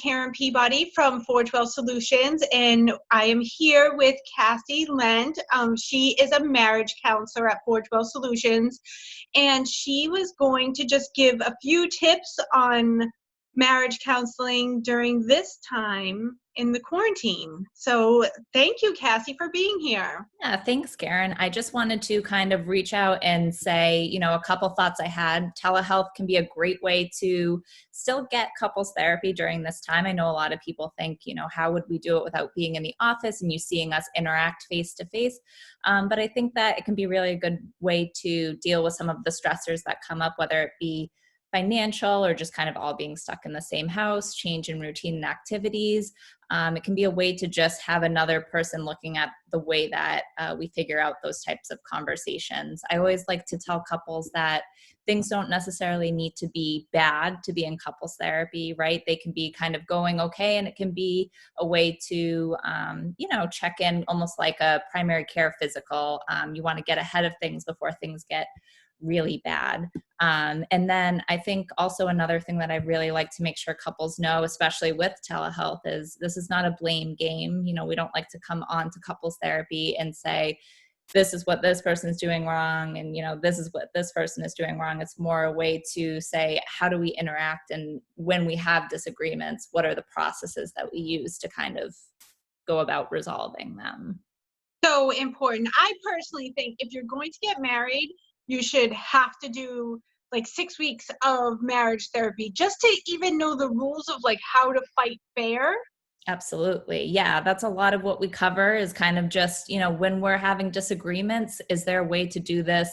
Karen Peabody from Forgewell Solutions, and I am here with Cassie Len. She is a marriage counselor at Forgewell Solutions, and she was going to just give a few tips on marriage counseling during this time in the quarantine. So thank you, Cassie, for being here. Yeah, thanks, Karen. I just wanted to kind of reach out and say, a couple thoughts I had. Telehealth can be a great way to still get couples therapy during this time. I know a lot of people think, how would we do it without being in the office and you seeing us interact face to face? But I think that it can be really a good way to deal with some of the stressors that come up, whether it be financial or just kind of all being stuck in the same house, change in routine and activities. It can be a way to just have another person looking at the way that we figure out those types of conversations. I always like to tell couples that things don't necessarily need to be bad to be in couples therapy, right? They can be kind of going okay, and it can be a way to, check in almost like a primary care physical. You want to get ahead of things before things get really bad. And then I think also another thing that I really like to make sure couples know, especially with telehealth, is this is not a blame game. We don't like to come on to couples therapy and say, this is what this person is doing wrong, and this is what this person is doing wrong. It's more a way to say, how do we interact? And when we have disagreements, what are the processes that we use to kind of go about resolving them? So important. I personally think if you're going to get married, you should have to do like 6 weeks of marriage therapy just to even know the rules of like how to fight fair. Absolutely. Yeah, that's a lot of what we cover is kind of just, when we're having disagreements, is there a way to do this?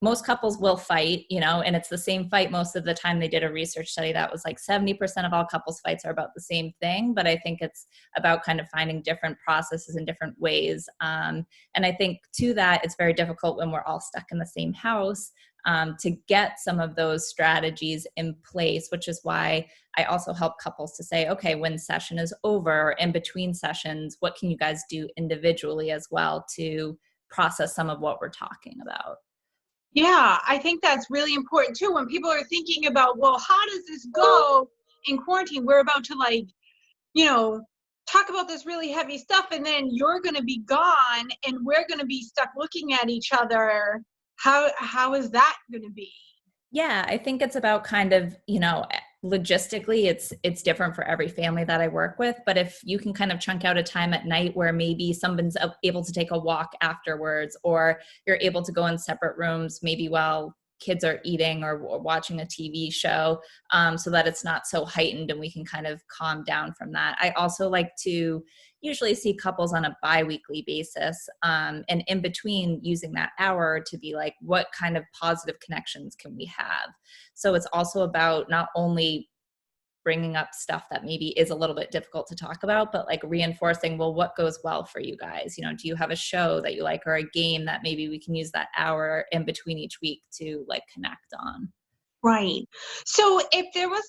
Most couples will fight, and it's the same fight most of the time. They did a research study that was like 70% of all couples fights are about the same thing. But I think it's about kind of finding different processes in different ways. And I think to that, it's very difficult when we're all stuck in the same house to get some of those strategies in place, which is why I also help couples to say, okay, when session is over, in between sessions, what can you guys do individually as well to process some of what we're talking about? Yeah, I think that's really important too. When people are thinking about, well, how does this go in quarantine? We're about to talk about this really heavy stuff, and then you're going to be gone and we're going to be stuck looking at each other. How is that going to be? Yeah, I think it's about kind of, logistically, it's different for every family that I work with. But if you can kind of chunk out a time at night where maybe someone's able to take a walk afterwards, or you're able to go in separate rooms, maybe while kids are eating or watching a TV show, so that it's not so heightened and we can kind of calm down from that. I also like to usually see couples on a bi-weekly basis, and in between using that hour to be like, what kind of positive connections can we have? So it's also about not only bringing up stuff that maybe is a little bit difficult to talk about, but like reinforcing, well, what goes well for you guys? Do you have a show that you like, or a game that maybe we can use that hour in between each week to like connect on? Right. So if there was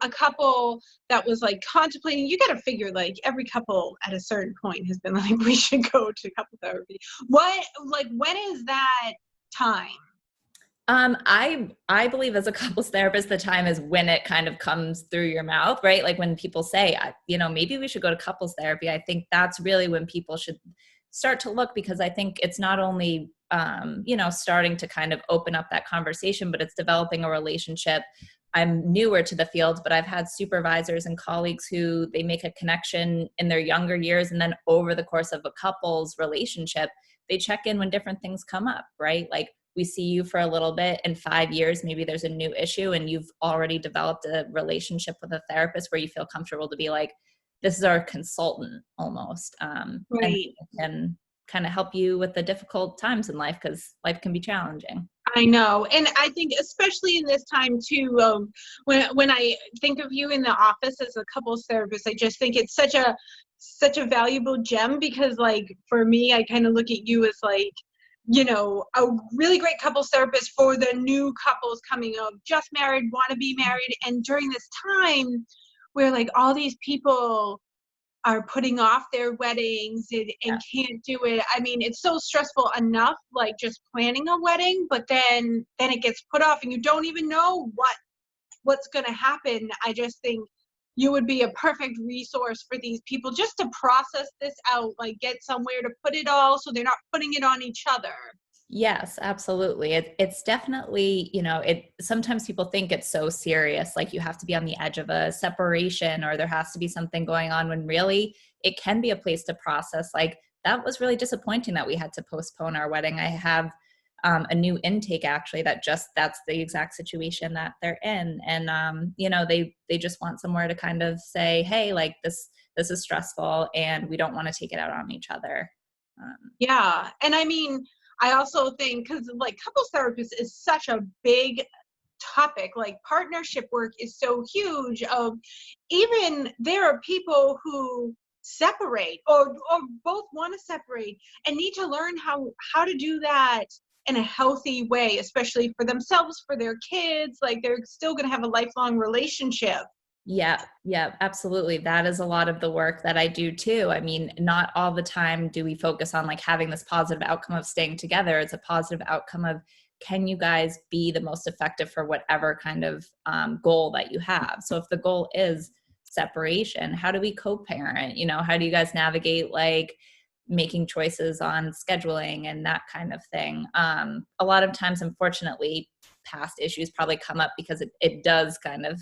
a couple that was like contemplating, you got to figure like every couple at a certain point has been like, we should go to couple therapy. When is that time? I believe as a couples therapist, the time is when it kind of comes through your mouth, right? Like when people say, maybe we should go to couples therapy. I think that's really when people should start to look, because I think it's not only, starting to kind of open up that conversation, but it's developing a relationship. I'm newer to the field, but I've had supervisors and colleagues who they make a connection in their younger years. And then over the course of a couple's relationship, they check in when different things come up, right? Like, we see you for a little bit, in 5 years, maybe there's a new issue and you've already developed a relationship with a therapist where you feel comfortable to be like, this is our consultant almost. Right. And it can kind of help you with the difficult times in life, because life can be challenging. I know. And I think especially in this time too, when I think of you in the office as a couples therapist, I just think it's such a valuable gem, because like for me, I kind of look at you as like, a really great couples therapist for the new couples coming up, just married, want to be married. And during this time where like all these people are putting off their weddings and can't do it. I mean, it's so stressful enough, like just planning a wedding, but then it gets put off and you don't even know what's going to happen. I just think you would be a perfect resource for these people just to process this out, like get somewhere to put it all so they're not putting it on each other. Yes, absolutely. It's definitely, sometimes people think it's so serious, like you have to be on the edge of a separation or there has to be something going on, when really it can be a place to process. Like, that was really disappointing that we had to postpone our wedding. I have a new intake actually that's the exact situation that they're in. And, they just want somewhere to kind of say, hey, like this is stressful and we don't want to take it out on each other. Yeah. And I mean, I also think, because like couples therapist is such a big topic, like partnership work is so huge. Even there are people who separate or both want to separate and need to learn how to do that in a healthy way, especially for themselves, for their kids. Like, they're still going to have a lifelong relationship. Yeah, absolutely. That is a lot of the work that I do too. I mean, not all the time do we focus on like having this positive outcome of staying together. It's a positive outcome of, can you guys be the most effective for whatever kind of goal that you have? So if the goal is separation, how do we co-parent? How do you guys navigate like making choices on scheduling and that kind of thing? A lot of times, unfortunately, past issues probably come up because it does kind of,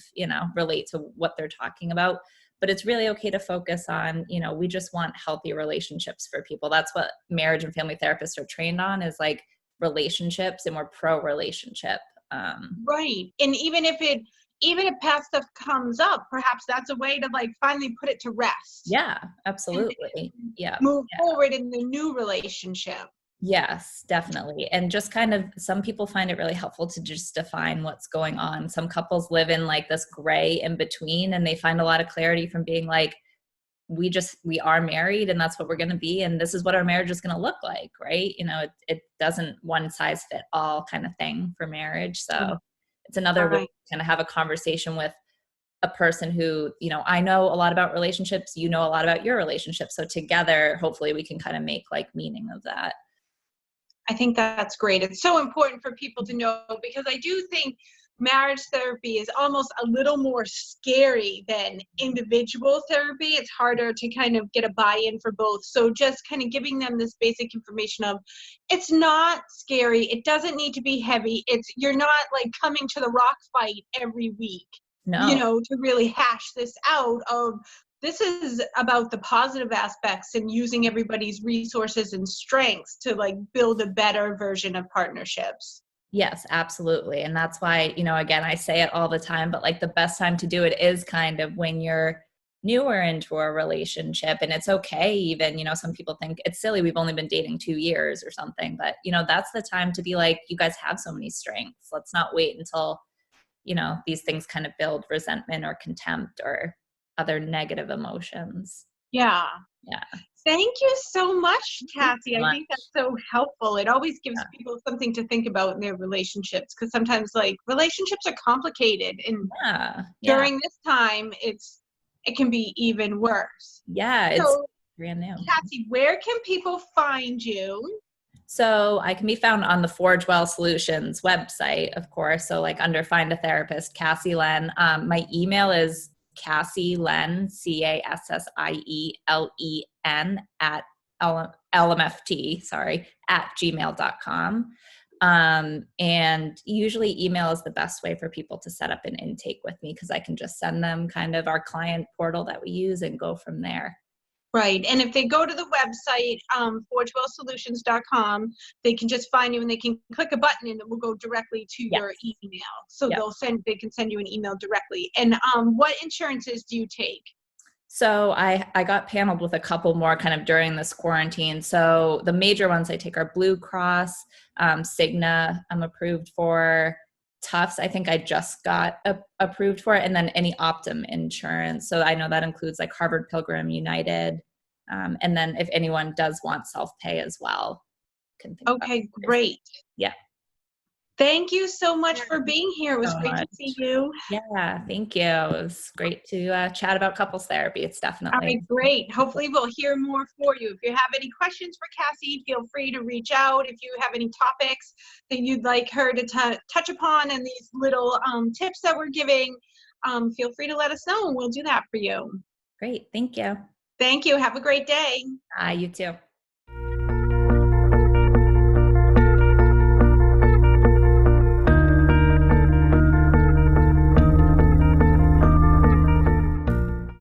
relate to what they're talking about. But it's really okay to focus on, we just want healthy relationships for people. That's what marriage and family therapists are trained on, is like relationships, and we're pro relationship. Right. And even if past stuff comes up, perhaps that's a way to like finally put it to rest. Yeah, absolutely. Yeah. Move forward in the new relationship. Yes, definitely. And just kind of, some people find it really helpful to just define what's going on. Some couples live in like this gray in between, and they find a lot of clarity from being like, we are married and that's what we're going to be. And this is what our marriage is going to look like. Right. It doesn't one size fit all kind of thing for marriage. So it's another way to kind of have a conversation with a person who, I know a lot about relationships, a lot about your relationship. So together, hopefully we can kind of make like meaning of that. I think that's great. It's so important for people to know, because I do think marriage therapy is almost a little more scary than individual therapy. It's harder to kind of get a buy-in for both. So just kind of giving them this basic information of, it's not scary. It doesn't need to be heavy. You're not like coming to the rock fight every week, No. to really hash this out of, this is about the positive aspects and using everybody's resources and strengths to like build a better version of partnerships. Yes, absolutely. And that's why, again, I say it all the time, but like the best time to do it is kind of when you're newer into a relationship. And it's okay. Even, some people think it's silly, we've only been dating 2 years or something, but that's the time to be like, you guys have so many strengths. Let's not wait until, these things kind of build resentment or contempt or other negative emotions. Yeah. Yeah. Thank you so much, Cassie. I think that's so helpful. It always gives people something to think about in their relationships, because sometimes like relationships are complicated, and during this time it can be even worse. Yeah, it's brand new. Cassie, where can people find you? So I can be found on the Forgewell Solutions website, of course. So like under Find a Therapist, Cassie Len. My email is Cassie Len, CassieLen at LMFT, at gmail.com. And usually email is the best way for people to set up an intake with me, because I can just send them kind of our client portal that we use and go from there. Right. And if they go to the website, forgewellsolutions.com, they can just find you and they can click a button and it will go directly to your email. So they can send you an email directly. And what insurances do you take? So I got paneled with a couple more kind of during this quarantine. So the major ones I take are Blue Cross, Cigna, I'm approved for. Tufts, I think I just got approved for it, and then any Optum insurance. So I know that includes like Harvard Pilgrim, United, and then if anyone does want self-pay as well. Okay, great. Yeah. Thank you so much for being here. It was great to see you. Yeah, thank you. It was great to chat about couples therapy. It's definitely. All right, great. Hopefully we'll hear more for you. If you have any questions for Cassie, feel free to reach out. If you have any topics that you'd like her to touch upon in these little tips that we're giving, feel free to let us know and we'll do that for you. Great. Thank you. Thank you. Have a great day. You too.